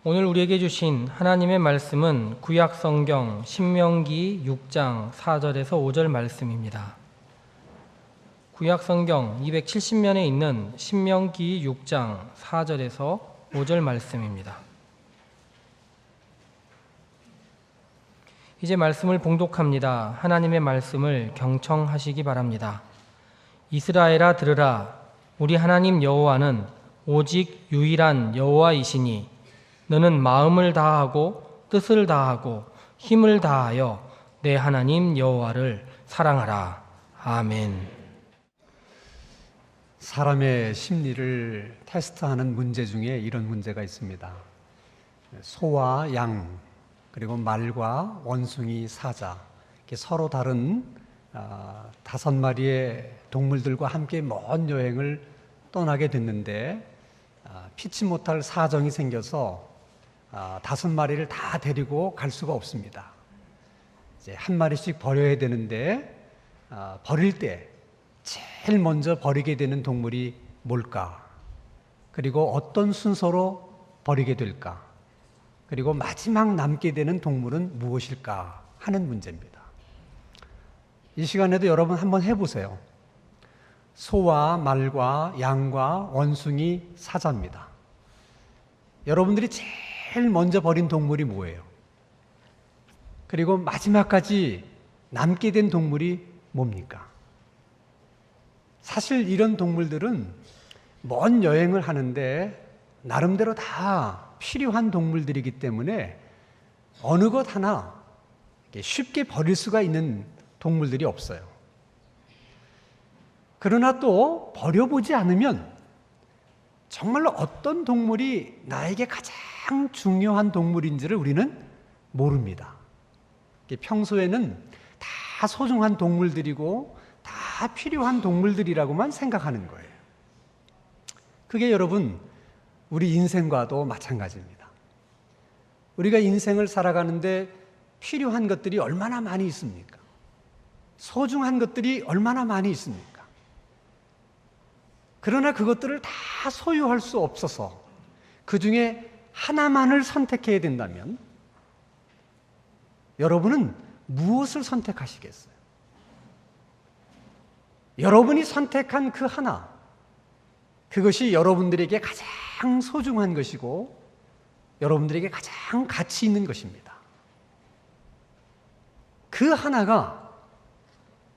오늘 우리에게 주신 하나님의 말씀은 구약 성경 신명기 6장 4절에서 5절 말씀입니다. 구약 성경 270면에 있는 신명기 6장 4절에서 5절 말씀입니다. 이제 말씀을 봉독합니다. 하나님의 말씀을 경청하시기 바랍니다. 이스라엘아 들으라. 우리 하나님 여호와는 오직 유일한 여호와이시니 너는 마음을 다하고 뜻을 다하고 힘을 다하여 내 하나님 여호와를 사랑하라. 아멘. 사람의 심리를 테스트하는 문제 중에 이런 문제가 있습니다. 소와 양, 그리고 말과 원숭이, 사자, 이렇게 서로 다른 5마리의 동물들과 함께 먼 여행을 떠나게 됐는데 피치 못할 사정이 생겨서 5마리를 다 데리고 갈 수가 없습니다. 이제 한 마리씩 버려야 되는데 버릴 때 제일 먼저 버리게 되는 동물이 뭘까? 그리고 어떤 순서로 버리게 될까? 그리고 마지막 남게 되는 동물은 무엇일까? 하는 문제입니다. 이 시간에도 여러분 한번 해보세요. 소와 말과 양과 원숭이, 사자입니다. 여러분들이 제일 먼저 버린 동물이 뭐예요? 그리고 마지막까지 남게 된 동물이 뭡니까? 사실 이런 동물들은 먼 여행을 하는데 나름대로 다 필요한 동물들이기 때문에 어느 것 하나 쉽게 버릴 수가 있는 동물들이 없어요. 그러나 또 버려보지 않으면 정말로 어떤 동물이 나에게 가장 중요한 동물인지를 우리는 모릅니다. 평소에는 다 소중한 동물들이고 다 필요한 동물들이라고만 생각하는 거예요. 그게 여러분 우리 인생과도 마찬가지입니다. 우리가 인생을 살아가는데 필요한 것들이 얼마나 많이 있습니까? 소중한 것들이 얼마나 많이 있습니까? 그러나 그것들을 다 소유할 수 없어서 그 중에 하나만을 선택해야 된다면 여러분은 무엇을 선택하시겠어요? 여러분이 선택한 그 하나, 그것이 여러분들에게 가장 소중한 것이고 여러분들에게 가장 가치 있는 것입니다. 그 하나가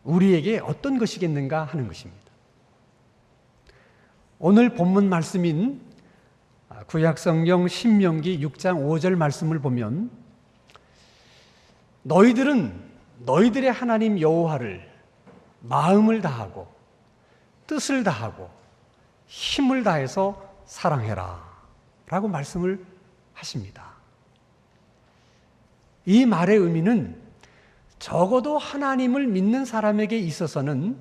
우리에게 어떤 것이겠는가 하는 것입니다. 오늘 본문 말씀인 구약성경 신명기 6장 5절 말씀을 보면 너희들은 너희들의 하나님 여호와를 마음을 다하고 뜻을 다하고 힘을 다해서 사랑해라 라고 말씀을 하십니다. 이 말의 의미는 적어도 하나님을 믿는 사람에게 있어서는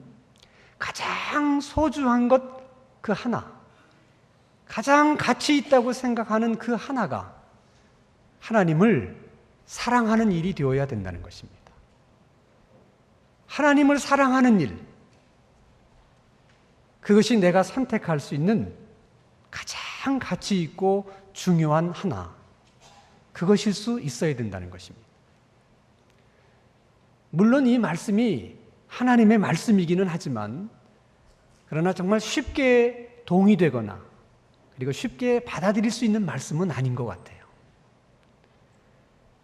가장 소중한 것 그 하나, 가장 가치 있다고 생각하는 그 하나가 하나님을 사랑하는 일이 되어야 된다는 것입니다. 하나님을 사랑하는 일, 그것이 내가 선택할 수 있는 가장 가치 있고 중요한 하나, 그것일 수 있어야 된다는 것입니다. 물론 이 말씀이 하나님의 말씀이기는 하지만 그러나 정말 쉽게 동의되거나 그리고 쉽게 받아들일 수 있는 말씀은 아닌 것 같아요.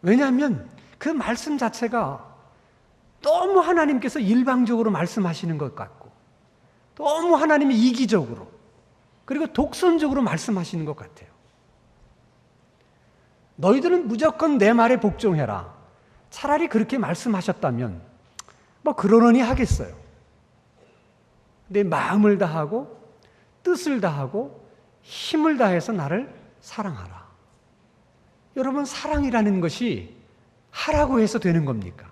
왜냐하면 그 말씀 자체가 너무 하나님께서 일방적으로 말씀하시는 것 같고 너무 하나님이 이기적으로 그리고 독선적으로 말씀하시는 것 같아요. 너희들은 무조건 내 말에 복종해라. 차라리 그렇게 말씀하셨다면 뭐 그러려니 하겠어요. 내 마음을 다하고 뜻을 다하고 힘을 다해서 나를 사랑하라. 여러분, 사랑이라는 것이 하라고 해서 되는 겁니까?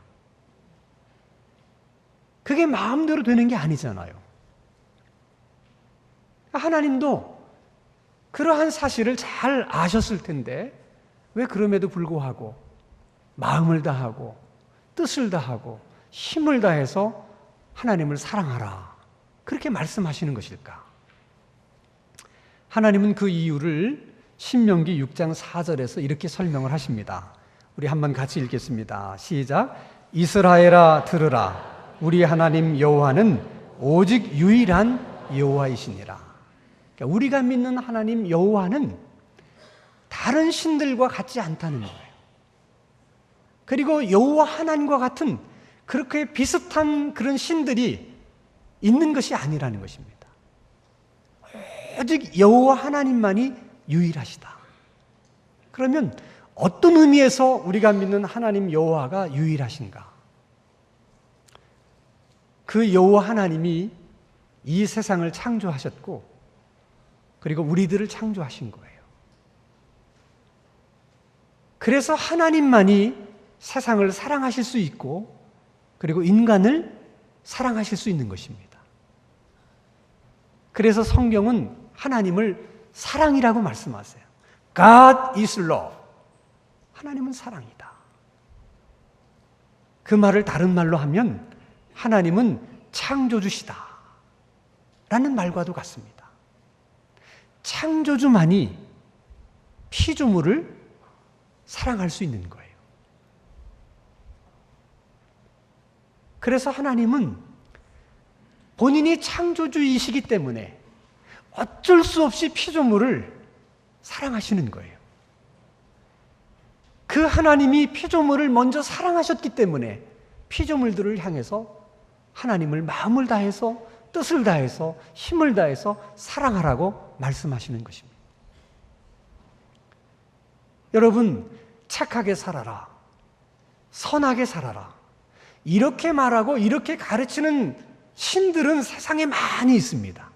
그게 마음대로 되는 게 아니잖아요. 하나님도 그러한 사실을 잘 아셨을 텐데 왜 그럼에도 불구하고 마음을 다하고 뜻을 다하고 힘을 다해서 하나님을 사랑하라 그렇게 말씀하시는 것일까? 하나님은 그 이유를 신명기 6장 4절에서 이렇게 설명을 하십니다. 우리 한번 같이 읽겠습니다. 시작. 이스라엘아 들으라. 우리 하나님 여호와는 오직 유일한 여호와이시니라. 그러니까 우리가 믿는 하나님 여호와는 다른 신들과 같지 않다는 거예요. 그리고 여호와 하나님과 같은 그렇게 비슷한 그런 신들이 있는 것이 아니라는 것입니다. 오직 여호와 하나님만이 유일하시다. 그러면 어떤 의미에서 우리가 믿는 하나님 여호와가 유일하신가? 그 여호와 하나님이 이 세상을 창조하셨고 그리고 우리들을 창조하신 거예요. 그래서 하나님만이 세상을 사랑하실 수 있고 그리고 인간을 사랑하실 수 있는 것입니다. 그래서 성경은 하나님을 사랑이라고 말씀하세요. God is love. 하나님은 사랑이다. 그 말을 다른 말로 하면 하나님은 창조주시다 라는 말과도 같습니다. 창조주만이 피조물을 사랑할 수 있는 거예요. 그래서 하나님은 본인이 창조주이시기 때문에 어쩔 수 없이 피조물을 사랑하시는 거예요. 그 하나님이 피조물을 먼저 사랑하셨기 때문에 피조물들을 향해서 하나님을 마음을 다해서 뜻을 다해서 힘을 다해서 사랑하라고 말씀하시는 것입니다. 여러분, 착하게 살아라. 선하게 살아라. 이렇게 말하고 이렇게 가르치는 신들은 세상에 많이 있습니다.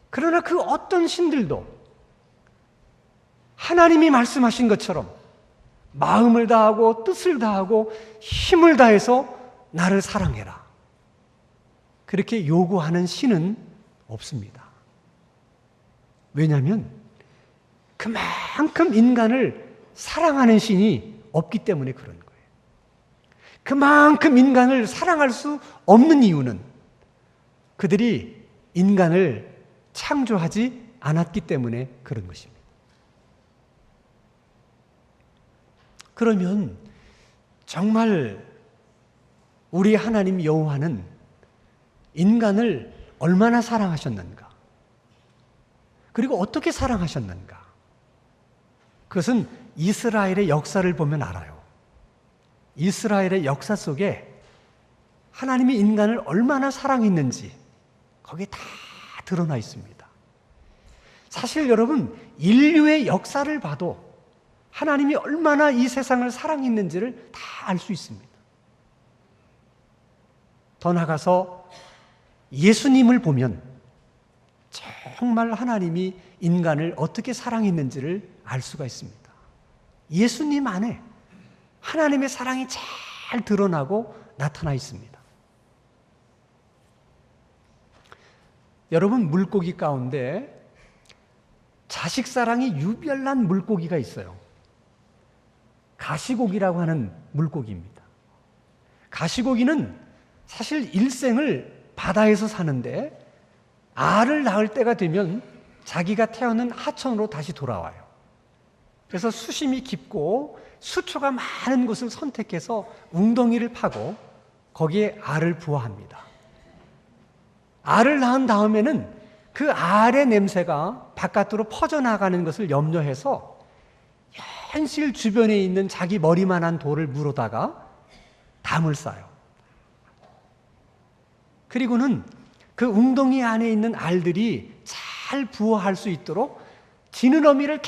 그러나 그 어떤 신들도 하나님이 말씀하신 것처럼 마음을 다하고 뜻을 다하고 힘을 다해서 나를 사랑해라. 그렇게 요구하는 신은 없습니다. 왜냐하면 그만큼 인간을 사랑하는 신이 없기 때문에 그런 거예요. 그만큼 인간을 사랑할 수 없는 이유는 그들이 인간을 창조하지 않았기 때문에 그런 것입니다. 그러면 정말 우리 하나님 여호와는 인간을 얼마나 사랑하셨는가? 그리고 어떻게 사랑하셨는가? 그것은 이스라엘의 역사를 보면 알아요. 이스라엘의 역사 속에 하나님이 인간을 얼마나 사랑했는지 거기에 다 드러나 있습니다. 사실 여러분, 인류의 역사를 봐도 하나님이 얼마나 이 세상을 사랑했는지를 다 알 수 있습니다. 더 나아가서 예수님을 보면 정말 하나님이 인간을 어떻게 사랑했는지를 알 수가 있습니다. 예수님 안에 하나님의 사랑이 잘 드러나고 나타나 있습니다. 여러분, 물고기 가운데 자식 사랑이 유별난 물고기가 있어요. 가시고기라고 하는 물고기입니다. 가시고기는 사실 일생을 바다에서 사는데 알을 낳을 때가 되면 자기가 태어난 하천으로 다시 돌아와요. 그래서 수심이 깊고 수초가 많은 곳을 선택해서 웅덩이를 파고 거기에 알을 부화합니다. 알을 낳은 다음에는 그 알의 냄새가 바깥으로 퍼져나가는 것을 염려해서 현실 주변에 있는 자기 머리만한 돌을 물어다가 담을 쌓아요. 그리고는 그 웅덩이 안에 있는 알들이 잘 부화할 수 있도록 지느러미를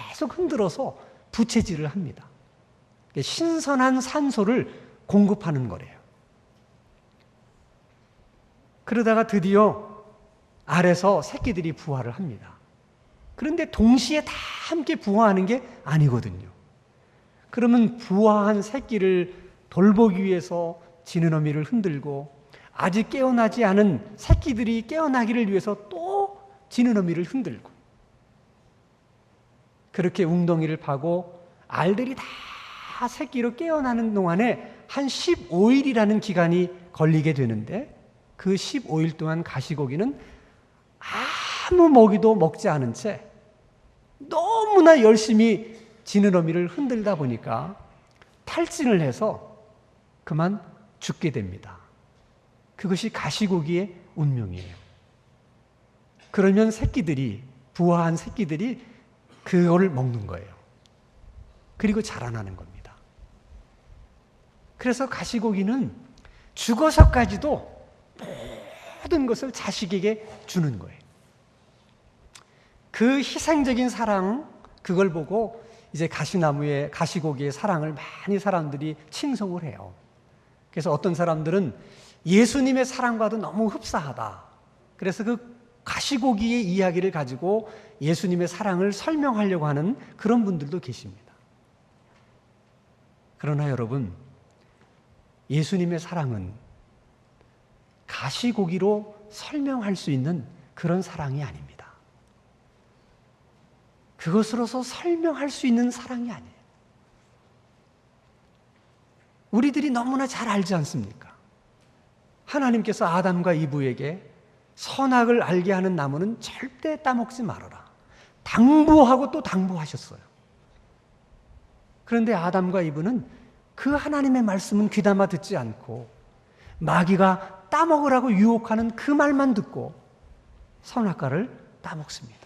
계속 흔들어서 부채질을 합니다. 신선한 산소를 공급하는 거래요. 그러다가 드디어 알에서 새끼들이 부화를 합니다. 그런데 동시에 다 함께 부화하는 게 아니거든요. 그러면 부화한 새끼를 돌보기 위해서 지느러미를 흔들고 아직 깨어나지 않은 새끼들이 깨어나기를 위해서 또 지느러미를 흔들고 그렇게 웅덩이를 파고 알들이 다 새끼로 깨어나는 동안에 한 15일이라는 기간이 걸리게 되는데 그 15일 동안 가시고기는 아무 먹이도 먹지 않은 채 너무나 열심히 지느러미를 흔들다 보니까 탈진을 해서 그만 죽게 됩니다. 그것이 가시고기의 운명이에요. 그러면 새끼들이, 부화한 새끼들이 그거를 먹는 거예요. 그리고 자라나는 겁니다. 그래서 가시고기는 죽어서까지도 모든 것을 자식에게 주는 거예요. 그 희생적인 사랑, 그걸 보고 이제 가시고기의 사랑을 많이 사람들이 칭송을 해요. 그래서 어떤 사람들은 예수님의 사랑과도 너무 흡사하다. 그래서 그 가시고기의 이야기를 가지고 예수님의 사랑을 설명하려고 하는 그런 분들도 계십니다. 그러나 여러분, 예수님의 사랑은 가시고기로 설명할 수 있는 그런 사랑이 아닙니다. 그것으로서 설명할 수 있는 사랑이 아니에요. 우리들이 너무나 잘 알지 않습니까? 하나님께서 아담과 이브에게 선악을 알게 하는 나무는 절대 따먹지 말아라. 당부하고 또 당부하셨어요. 그런데 아담과 이브는 그 하나님의 말씀은 귀담아 듣지 않고 마귀가 따먹으라고 유혹하는 그 말만 듣고 선악과를 따먹습니다.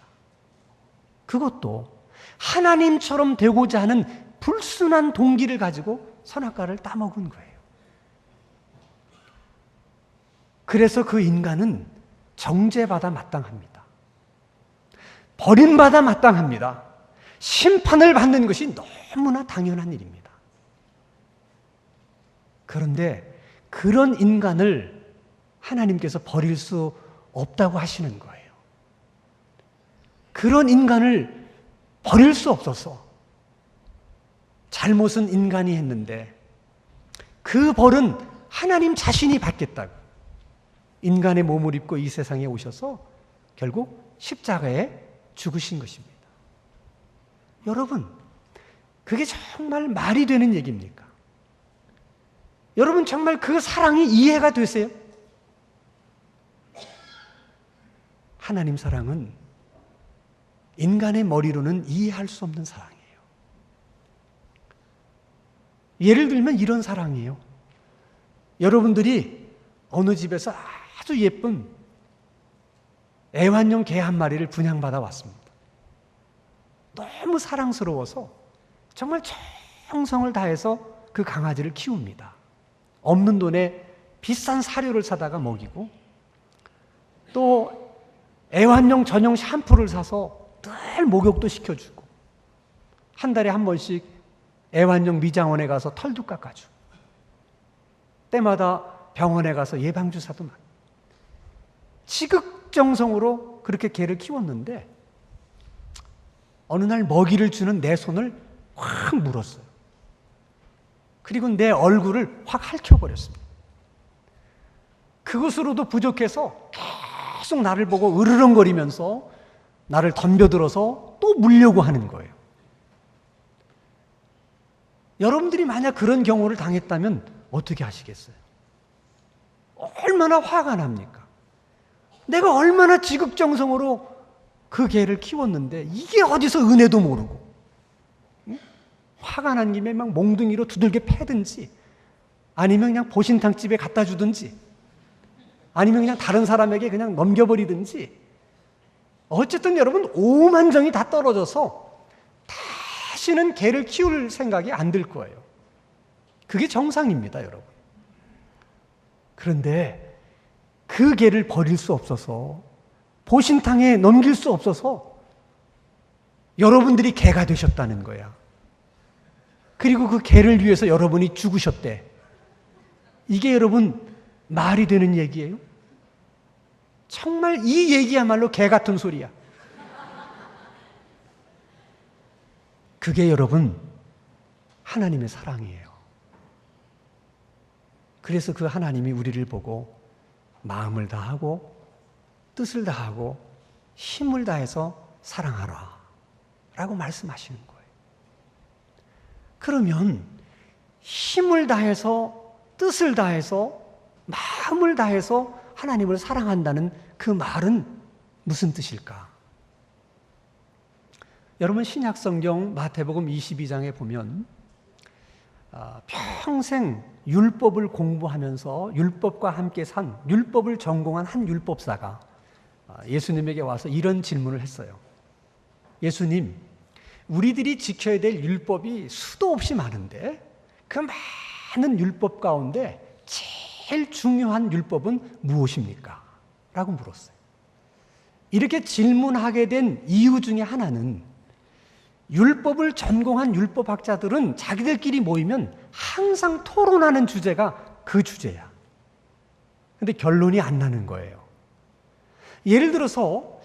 그것도 하나님처럼 되고자 하는 불순한 동기를 가지고 선악과를 따먹은 거예요. 그래서 그 인간은 정죄받아 마땅합니다. 버림받아 마땅합니다. 심판을 받는 것이 너무나 당연한 일입니다. 그런데 그런 인간을 하나님께서 버릴 수 없다고 하시는 거예요. 그런 인간을 버릴 수 없어서 잘못은 인간이 했는데 그 벌은 하나님 자신이 받겠다고 인간의 몸을 입고 이 세상에 오셔서 결국 십자가에 죽으신 것입니다. 여러분, 그게 정말 말이 되는 얘기입니까? 여러분 정말 그 사랑이 이해가 되세요? 하나님 사랑은 인간의 머리로는 이해할 수 없는 사랑이에요. 예를 들면 이런 사랑이에요. 여러분들이 어느 집에서 아주 예쁜 애완용 개 한 마리를 분양받아 왔습니다. 너무 사랑스러워서 정말 정성을 다해서 그 강아지를 키웁니다. 없는 돈에 비싼 사료를 사다가 먹이고 또 애완용 전용 샴푸를 사서 늘 목욕도 시켜주고 한 달에 한 번씩 애완용 미장원에 가서 털도 깎아주고 때마다 병원에 가서 예방주사도 맞고 지극정성으로 그렇게 개를 키웠는데 어느 날 먹이를 주는 내 손을 확 물었어요. 그리고 내 얼굴을 확 핥혀버렸습니다. 그것으로도 부족해서 계속 나를 보고 으르렁거리면서 나를 덤벼들어서 또 물려고 하는 거예요. 여러분들이 만약 그런 경우를 당했다면 어떻게 하시겠어요? 얼마나 화가 납니까? 내가 얼마나 지극정성으로 그 개를 키웠는데 이게 어디서 은혜도 모르고 화가 난 김에 막 몽둥이로 두들겨 패든지 아니면 그냥 보신탕집에 갖다 주든지 아니면 그냥 다른 사람에게 그냥 넘겨버리든지 어쨌든 여러분 오만정이 다 떨어져서 다시는 개를 키울 생각이 안 들 거예요. 그게 정상입니다, 여러분. 그런데 그 개를 버릴 수 없어서 보신탕에 넘길 수 없어서 여러분들이 개가 되셨다는 거야. 그리고 그 개를 위해서 여러분이 죽으셨대. 이게 여러분 말이 되는 얘기예요? 정말 이 얘기야말로 개 같은 소리야. 그게 여러분 하나님의 사랑이에요. 그래서 그 하나님이 우리를 보고 마음을 다하고 뜻을 다하고 힘을 다해서 사랑하라 라고 말씀하시는 거예요. 그러면 힘을 다해서 뜻을 다해서 마음을 다해서 하나님을 사랑한다는 그 말은 무슨 뜻일까? 여러분 신약성경 마태복음 22장에 보면 평생 율법을 공부하면서 율법과 함께 산 율법을 전공한 한 율법사가 예수님에게 와서 이런 질문을 했어요. 예수님, 우리들이 지켜야 될 율법이 수도 없이 많은데 그 많은 율법 가운데 제일 중요한 율법은 무엇입니까? 라고 물었어요. 이렇게 질문하게 된 이유 중에 하나는 율법을 전공한 율법학자들은 자기들끼리 모이면 항상 토론하는 주제가 그 주제야. 근데 결론이 안 나는 거예요. 예를 들어서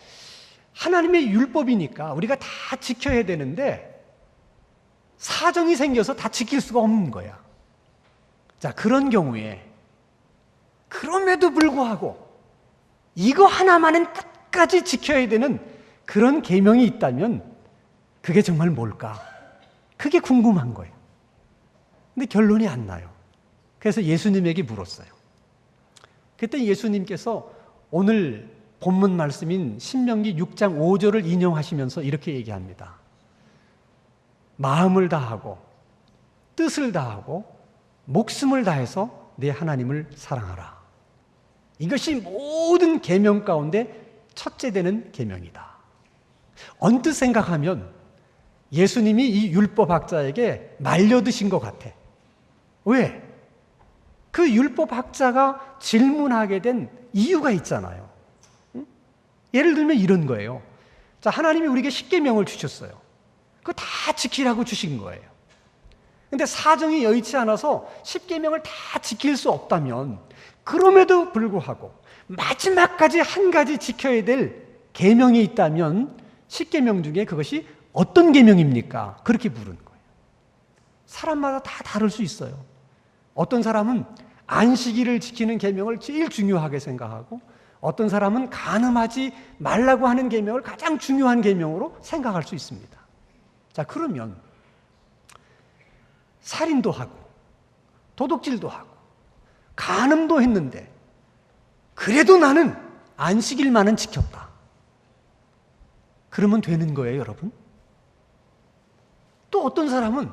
하나님의 율법이니까 우리가 다 지켜야 되는데 사정이 생겨서 다 지킬 수가 없는 거야. 자, 그런 경우에 그럼에도 불구하고 이거 하나만은 끝까지 지켜야 되는 그런 계명이 있다면 그게 정말 뭘까? 그게 궁금한 거예요. 근데 결론이 안 나요. 그래서 예수님에게 물었어요. 그때 예수님께서 오늘 본문 말씀인 신명기 6장 5절을 인용하시면서 이렇게 얘기합니다. 마음을 다하고 뜻을 다하고 목숨을 다해서 내 하나님을 사랑하라. 이것이 모든 계명 가운데 첫째 되는 계명이다. 언뜻 생각하면 예수님이 이 율법학자에게 말려드신 것 같아. 왜? 그 율법학자가 질문하게 된 이유가 있잖아요. 예를 들면 이런 거예요. 자, 하나님이 우리에게 십계명을 주셨어요. 그거 다 지키라고 주신 거예요. 근데 사정이 여의치 않아서 십계명을 다 지킬 수 없다면 그럼에도 불구하고 마지막까지 한 가지 지켜야 될 계명이 있다면 십계명 중에 그것이 어떤 계명입니까? 그렇게 물은 거예요. 사람마다 다 다를 수 있어요. 어떤 사람은 안식일을 지키는 계명을 제일 중요하게 생각하고 어떤 사람은 간음하지 말라고 하는 계명을 가장 중요한 계명으로 생각할 수 있습니다. 자, 그러면 살인도 하고 도둑질도 하고 간음도 했는데 그래도 나는 안식일만은 지켰다. 그러면 되는 거예요, 여러분? 또 어떤 사람은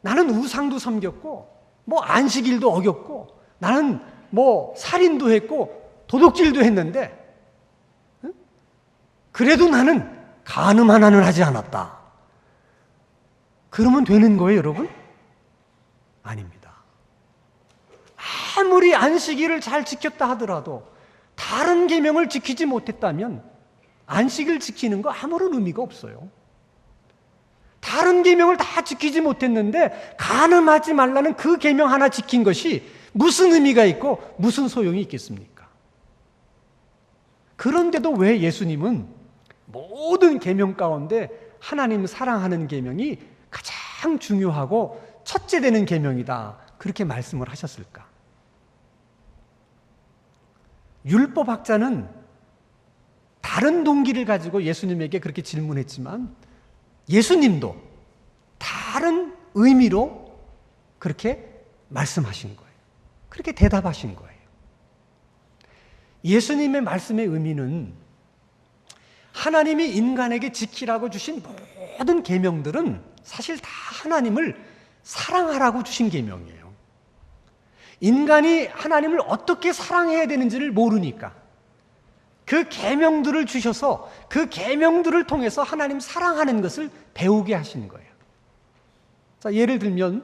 나는 우상도 섬겼고 뭐 안식일도 어겼고 나는 뭐 살인도 했고 도둑질도 했는데 그래도 나는 간음 하나는 하지 않았다. 그러면 되는 거예요, 여러분? 아닙니다. 아무리 안식일을 잘 지켰다 하더라도 다른 계명을 지키지 못했다면 안식일 지키는 거 아무런 의미가 없어요. 다른 계명을 다 지키지 못했는데 간음하지 말라는 그 계명 하나 지킨 것이 무슨 의미가 있고 무슨 소용이 있겠습니까? 그런데도 왜 예수님은 모든 계명 가운데 하나님 사랑하는 계명이 가장 중요하고 첫째 되는 계명이다 그렇게 말씀을 하셨을까? 율법학자는 다른 동기를 가지고 예수님에게 그렇게 질문했지만 예수님도 다른 의미로 그렇게 말씀하신 거예요. 그렇게 대답하신 거예요. 예수님의 말씀의 의미는 하나님이 인간에게 지키라고 주신 모든 계명들은 사실 다 하나님을 사랑하라고 주신 계명이에요. 인간이 하나님을 어떻게 사랑해야 되는지를 모르니까 그 계명들을 주셔서 그 계명들을 통해서 하나님 사랑하는 것을 배우게 하신 거예요. 자, 예를 들면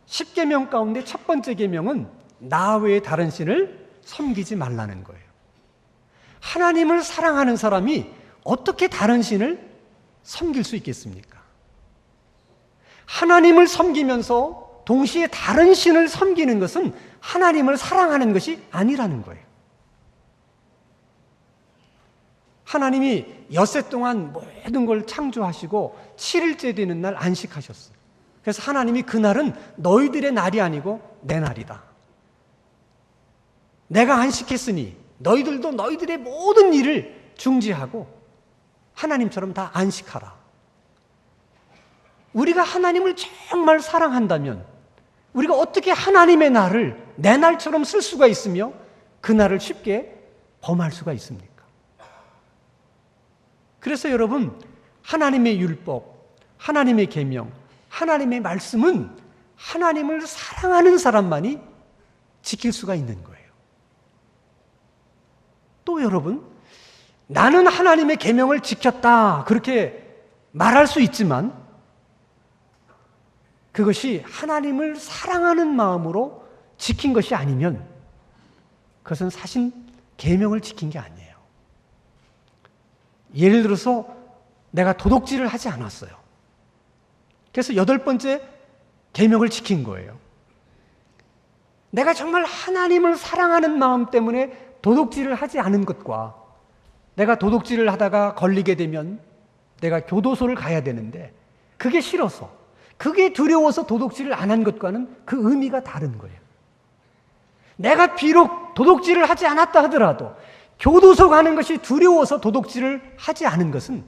10계명 가운데 첫 번째 계명은 나 외에 다른 신을 섬기지 말라는 거예요. 하나님을 사랑하는 사람이 어떻게 다른 신을 섬길 수 있겠습니까? 하나님을 섬기면서 동시에 다른 신을 섬기는 것은 하나님을 사랑하는 것이 아니라는 거예요. 하나님이 엿새 동안 모든 걸 창조하시고 7일째 되는 날 안식하셨어요. 그래서 하나님이 그날은 너희들의 날이 아니고 내 날이다. 내가 안식했으니 너희들도 너희들의 모든 일을 중지하고 하나님처럼 다 안식하라. 우리가 하나님을 정말 사랑한다면 우리가 어떻게 하나님의 날을 내 날처럼 쓸 수가 있으며 그 날을 쉽게 범할 수가 있습니까? 그래서 여러분, 하나님의 율법, 하나님의 계명, 하나님의 말씀은 하나님을 사랑하는 사람만이 지킬 수가 있는 거예요. 또 여러분, 나는 하나님의 계명을 지켰다 그렇게 말할 수 있지만 그것이 하나님을 사랑하는 마음으로 지킨 것이 아니면 그것은 사실 계명을 지킨 게 아니에요. 예를 들어서 내가 도둑질을 하지 않았어요. 그래서 8번째 계명을 지킨 거예요. 내가 정말 하나님을 사랑하는 마음 때문에 도둑질을 하지 않은 것과 내가 도둑질을 하다가 걸리게 되면 내가 교도소를 가야 되는데 그게 싫어서, 그게 두려워서 도둑질을 안 한 것과는 그 의미가 다른 거예요. 내가 비록 도둑질을 하지 않았다 하더라도 교도소 가는 것이 두려워서 도둑질을 하지 않은 것은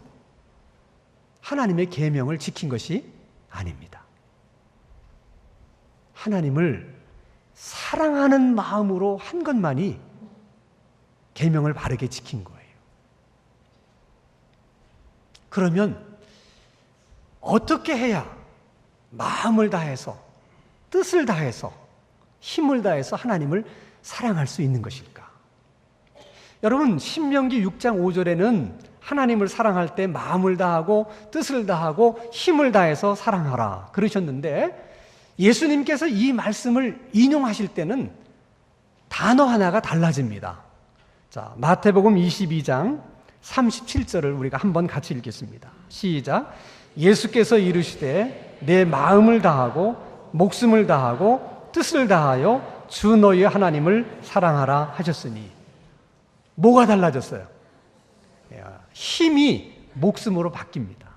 하나님의 계명을 지킨 것이 아닙니다. 하나님을 사랑하는 마음으로 한 것만이 계명을 바르게 지킨 거예요. 그러면 어떻게 해야 마음을 다해서, 뜻을 다해서, 힘을 다해서 하나님을 사랑할 수 있는 것일까? 여러분, 신명기 6장 5절에는 하나님을 사랑할 때 마음을 다하고 뜻을 다하고 힘을 다해서 사랑하라 그러셨는데, 예수님께서 이 말씀을 인용하실 때는 단어 하나가 달라집니다. 자, 마태복음 22장 37절을 우리가 한번 같이 읽겠습니다. 시작. 예수께서 이르시되 내 마음을 다하고 목숨을 다하고 뜻을 다하여 주 너희 하나님을 사랑하라 하셨으니, 뭐가 달라졌어요? 힘이 목숨으로 바뀝니다.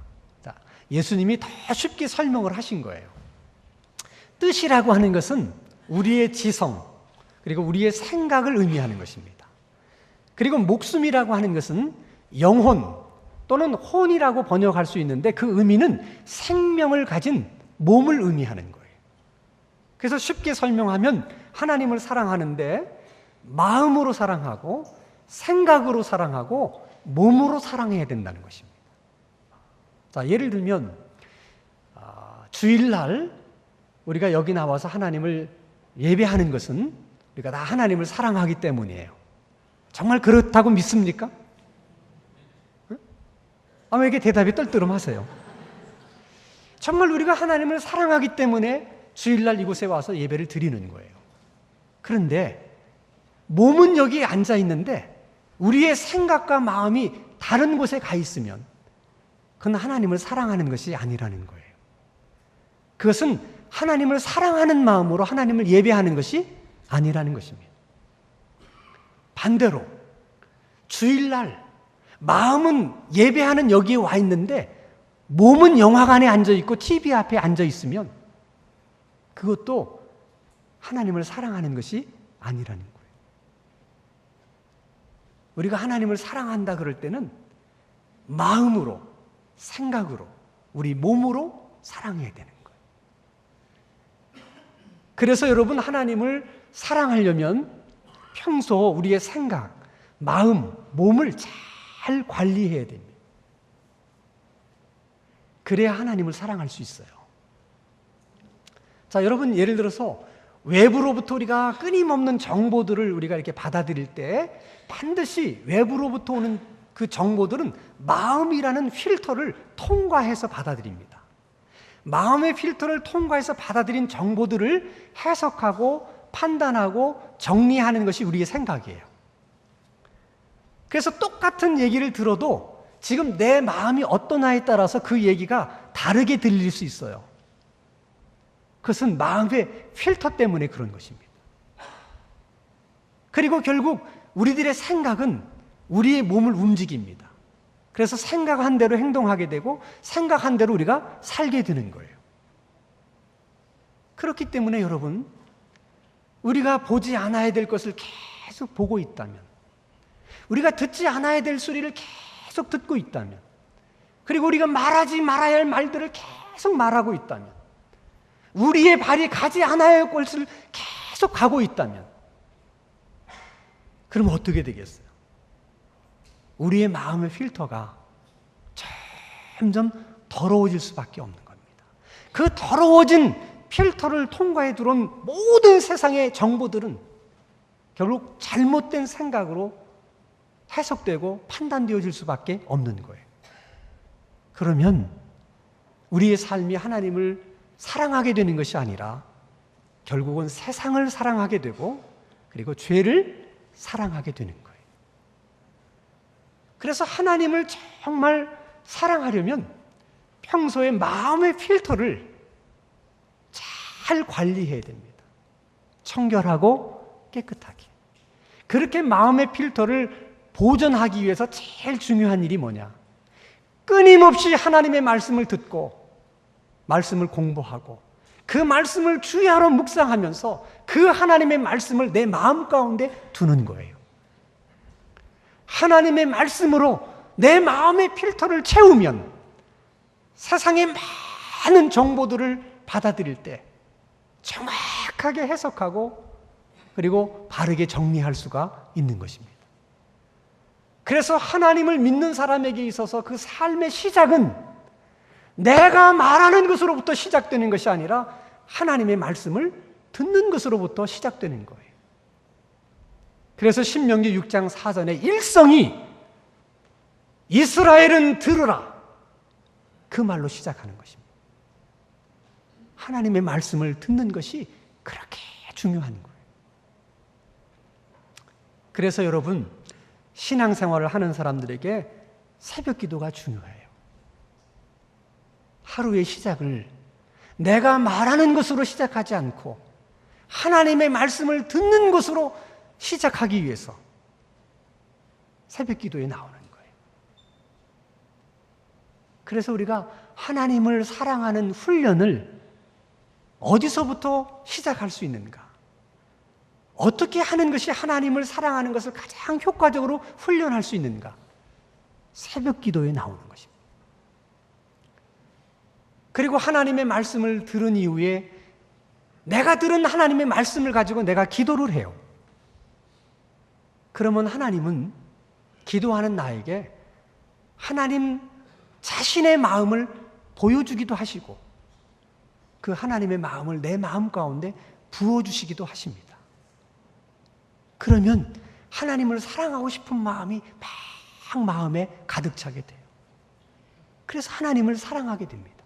자, 예수님이 더 쉽게 설명을 하신 거예요. 뜻이라고 하는 것은 우리의 지성, 그리고 우리의 생각을 의미하는 것입니다. 그리고 목숨이라고 하는 것은 영혼 또는 혼이라고 번역할 수 있는데 그 의미는 생명을 가진 몸을 의미하는 거예요. 그래서 쉽게 설명하면 하나님을 사랑하는데 마음으로 사랑하고 생각으로 사랑하고 몸으로 사랑해야 된다는 것입니다. 자, 예를 들면 주일날 우리가 여기 나와서 하나님을 예배하는 것은 우리가 다 하나님을 사랑하기 때문이에요. 정말 그렇다고 믿습니까? 아마 이게 대답이 떨떠름하세요. 정말 우리가 하나님을 사랑하기 때문에 주일날 이곳에 와서 예배를 드리는 거예요. 그런데 몸은 여기 앉아 있는데 우리의 생각과 마음이 다른 곳에 가 있으면 그건 하나님을 사랑하는 것이 아니라는 거예요. 그것은 하나님을 사랑하는 마음으로 하나님을 예배하는 것이 아니라는 것입니다. 반대로 주일날 마음은 예배하는 여기에 와 있는데 몸은 영화관에 앉아 있고 TV 앞에 앉아 있으면 그것도 하나님을 사랑하는 것이 아니라는 거예요. 우리가 하나님을 사랑한다 그럴 때는 마음으로, 생각으로, 우리 몸으로 사랑해야 되는 거예요. 그래서 여러분, 하나님을 사랑하려면 평소 우리의 생각, 마음, 몸을 잘 관리해야 됩니다. 그래야 하나님을 사랑할 수 있어요. 자, 여러분, 예를 들어서 외부로부터 우리가 끊임없는 정보들을 우리가 이렇게 받아들일 때 반드시 외부로부터 오는 그 정보들은 마음이라는 필터를 통과해서 받아들입니다. 마음의 필터를 통과해서 받아들인 정보들을 해석하고 판단하고 정리하는 것이 우리의 생각이에요. 그래서 똑같은 얘기를 들어도 지금 내 마음이 어떠냐에 따라서 그 얘기가 다르게 들릴 수 있어요. 그것은 마음의 필터 때문에 그런 것입니다. 그리고 결국 우리들의 생각은 우리의 몸을 움직입니다. 그래서 생각한 대로 행동하게 되고 생각한 대로 우리가 살게 되는 거예요. 그렇기 때문에 여러분, 우리가 보지 않아야 될 것을 계속 보고 있다면, 우리가 듣지 않아야 될 소리를 계속 듣고 있다면, 그리고 우리가 말하지 말아야 할 말들을 계속 말하고 있다면, 우리의 발이 가지 않아야 할 곳을 계속 가고 있다면, 그럼 어떻게 되겠어요? 우리의 마음의 필터가 점점 더러워질 수밖에 없는 겁니다. 그 더러워진 필터를 통과해 들어온 모든 세상의 정보들은 결국 잘못된 생각으로 해석되고 판단되어질 수밖에 없는 거예요. 그러면 우리의 삶이 하나님을 사랑하게 되는 것이 아니라 결국은 세상을 사랑하게 되고 그리고 죄를 사랑하게 되는 거예요. 그래서 하나님을 정말 사랑하려면 평소에 마음의 필터를 잘 관리해야 됩니다. 청결하고 깨끗하게. 그렇게 마음의 필터를 보존하기 위해서 제일 중요한 일이 뭐냐? 끊임없이 하나님의 말씀을 듣고 말씀을 공부하고 그 말씀을 주야로 묵상하면서 그 하나님의 말씀을 내 마음 가운데 두는 거예요. 하나님의 말씀으로 내 마음의 필터를 채우면 세상의 많은 정보들을 받아들일 때 정확하게 해석하고 그리고 바르게 정리할 수가 있는 것입니다. 그래서 하나님을 믿는 사람에게 있어서 그 삶의 시작은 내가 말하는 것으로부터 시작되는 것이 아니라 하나님의 말씀을 듣는 것으로부터 시작되는 거예요. 그래서 신명기 6장 4절의 일성이 이스라엘은 들으라 그 말로 시작하는 것입니다. 하나님의 말씀을 듣는 것이 그렇게 중요한 거예요. 그래서 여러분 신앙생활을 하는 사람들에게 새벽 기도가 중요해요. 하루의 시작을 내가 말하는 것으로 시작하지 않고 하나님의 말씀을 듣는 것으로 시작하기 위해서 새벽 기도에 나오는 거예요. 그래서 우리가 하나님을 사랑하는 훈련을 어디서부터 시작할 수 있는가? 어떻게 하는 것이 하나님을 사랑하는 것을 가장 효과적으로 훈련할 수 있는가? 새벽 기도에 나오는 것입니다. 그리고 하나님의 말씀을 들은 이후에 내가 들은 하나님의 말씀을 가지고 내가 기도를 해요. 그러면 하나님은 기도하는 나에게 하나님 자신의 마음을 보여주기도 하시고 그 하나님의 마음을 내 마음 가운데 부어주시기도 하십니다. 그러면 하나님을 사랑하고 싶은 마음이 막 마음에 가득 차게 돼요. 그래서 하나님을 사랑하게 됩니다.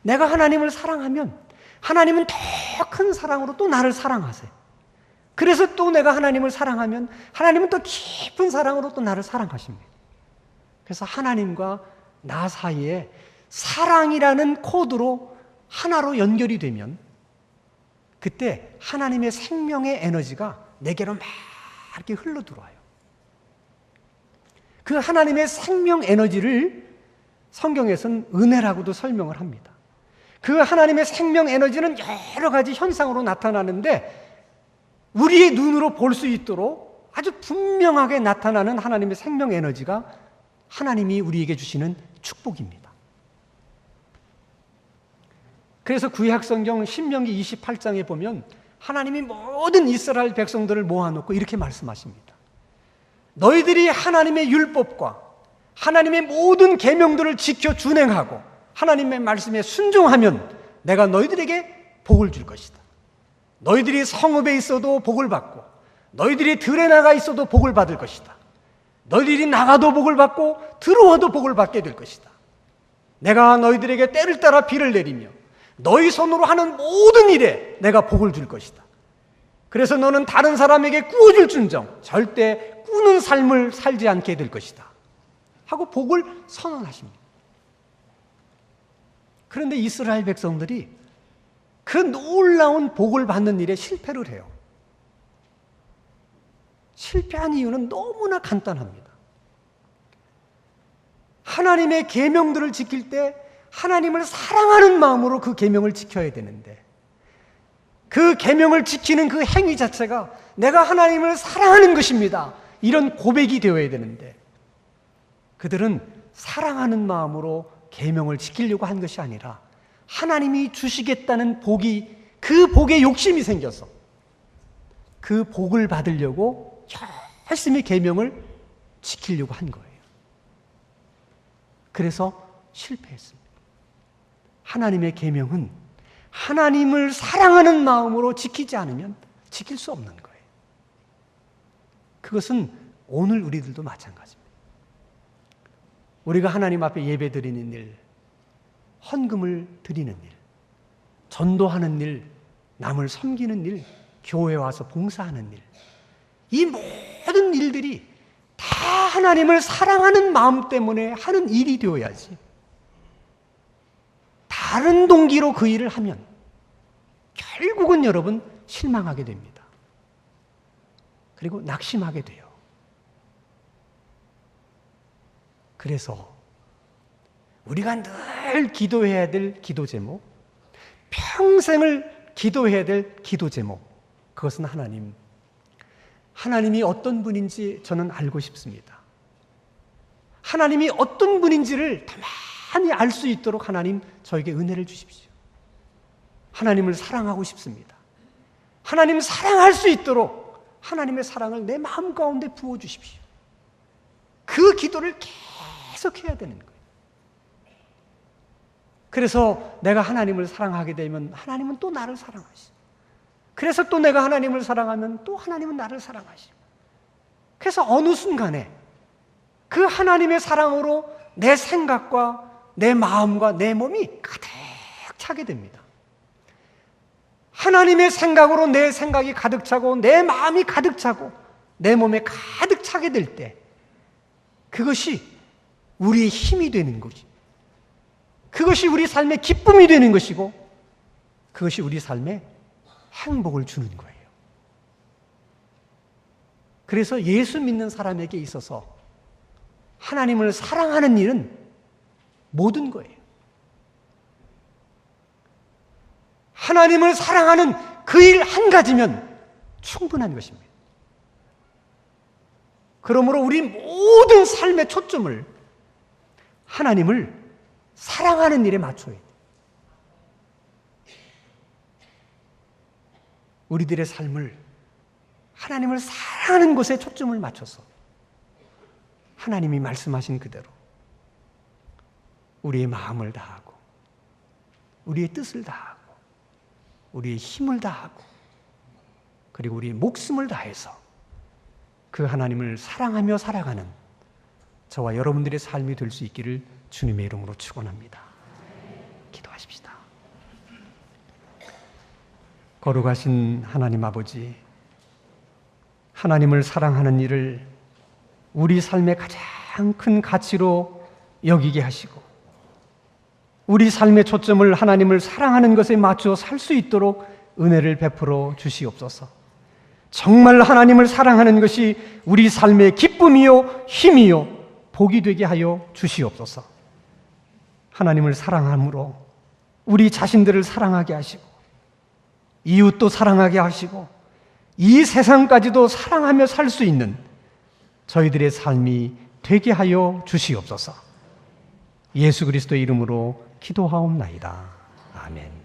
내가 하나님을 사랑하면 하나님은 더 큰 사랑으로 또 나를 사랑하세요. 그래서 또 내가 하나님을 사랑하면 하나님은 또 깊은 사랑으로 또 나를 사랑하십니다. 그래서 하나님과 나 사이에 사랑이라는 코드로 하나로 연결이 되면 그때 하나님의 생명의 에너지가 내게로 막 이렇게 흘러들어와요. 그 하나님의 생명 에너지를 성경에서는 은혜라고도 설명을 합니다. 그 하나님의 생명 에너지는 여러 가지 현상으로 나타나는데 우리의 눈으로 볼 수 있도록 아주 분명하게 나타나는 하나님의 생명 에너지가 하나님이 우리에게 주시는 축복입니다. 그래서 구약 성경 신명기 28장에 보면 하나님이 모든 이스라엘 백성들을 모아놓고 이렇게 말씀하십니다. 너희들이 하나님의 율법과 하나님의 모든 계명들을 지켜 준행하고 하나님의 말씀에 순종하면 내가 너희들에게 복을 줄 것이다. 너희들이 성읍에 있어도 복을 받고 너희들이 들에 나가 있어도 복을 받을 것이다. 너희들이 나가도 복을 받고 들어와도 복을 받게 될 것이다. 내가 너희들에게 때를 따라 비를 내리며 너희 손으로 하는 모든 일에 내가 복을 줄 것이다. 그래서 너는 다른 사람에게 꾸어줄진정 절대 꾸는 삶을 살지 않게 될 것이다 하고 복을 선언하십니다. 그런데 이스라엘 백성들이 그 놀라운 복을 받는 일에 실패를 해요. 실패한 이유는 너무나 간단합니다. 하나님의 계명들을 지킬 때 하나님을 사랑하는 마음으로 그 계명을 지켜야 되는데 그 계명을 지키는 그 행위 자체가 내가 하나님을 사랑하는 것입니다. 이런 고백이 되어야 되는데 그들은 사랑하는 마음으로 계명을 지키려고 한 것이 아니라 하나님이 주시겠다는 복이 그 복에 욕심이 생겨서 그 복을 받으려고 열심히 계명을 지키려고 한 거예요. 그래서 실패했습니다. 하나님의 계명은 하나님을 사랑하는 마음으로 지키지 않으면 지킬 수 없는 거예요. 그것은 오늘 우리들도 마찬가지입니다. 우리가 하나님 앞에 예배 드리는 일, 헌금을 드리는 일, 전도하는 일, 남을 섬기는 일, 교회 와서 봉사하는 일, 이 모든 일들이 다 하나님을 사랑하는 마음 때문에 하는 일이 되어야지, 다른 동기로 그 일을 하면 결국은 여러분 실망하게 됩니다. 그리고 낙심하게 돼요. 그래서 우리가 늘 기도해야 될 기도 제목, 평생을 기도해야 될 기도 제목, 그것은 하나님이 어떤 분인지 저는 알고 싶습니다. 하나님이 어떤 분인지를 더 많이 알 수 있도록 하나님 저에게 은혜를 주십시오. 하나님을 사랑하고 싶습니다. 하나님 사랑할 수 있도록 하나님의 사랑을 내 마음 가운데 부어주십시오. 그 기도를 계속 해야 되는 거예요. 그래서 내가 하나님을 사랑하게 되면 하나님은 또 나를 사랑하시고, 그래서 또 내가 하나님을 사랑하면 또 하나님은 나를 사랑하시고, 그래서 어느 순간에 그 하나님의 사랑으로 내 생각과 내 마음과 내 몸이 가득 차게 됩니다. 하나님의 생각으로 내 생각이 가득 차고 내 마음이 가득 차고 내 몸에 가득 차게 될 때, 그것이 우리의 힘이 되는 것이, 그것이 우리 삶의 기쁨이 되는 것이고, 그것이 우리 삶에 행복을 주는 거예요. 그래서 예수 믿는 사람에게 있어서 하나님을 사랑하는 일은 모든 거예요. 하나님을 사랑하는 그 일 한 가지면 충분한 것입니다. 그러므로 우리 모든 삶의 초점을 하나님을 사랑하는 일에 맞춰야 돼요. 우리들의 삶을 하나님을 사랑하는 것에 초점을 맞춰서 하나님이 말씀하신 그대로 우리의 마음을 다하고 우리의 뜻을 다하고 우리의 힘을 다하고 그리고 우리의 목숨을 다해서 그 하나님을 사랑하며 살아가는 저와 여러분들의 삶이 될 수 있기를 주님의 이름으로 축원합니다. 기도하십시다. 거룩하신 하나님 아버지, 하나님을 사랑하는 일을 우리 삶의 가장 큰 가치로 여기게 하시고 우리 삶의 초점을 하나님을 사랑하는 것에 맞추어 살 수 있도록 은혜를 베풀어 주시옵소서. 정말 하나님을 사랑하는 것이 우리 삶의 기쁨이요 힘이요 복이 되게 하여 주시옵소서. 하나님을 사랑함으로 우리 자신들을 사랑하게 하시고 이웃도 사랑하게 하시고 이 세상까지도 사랑하며 살 수 있는 저희들의 삶이 되게 하여 주시옵소서. 예수 그리스도의 이름으로 기도하옵나이다. 아멘.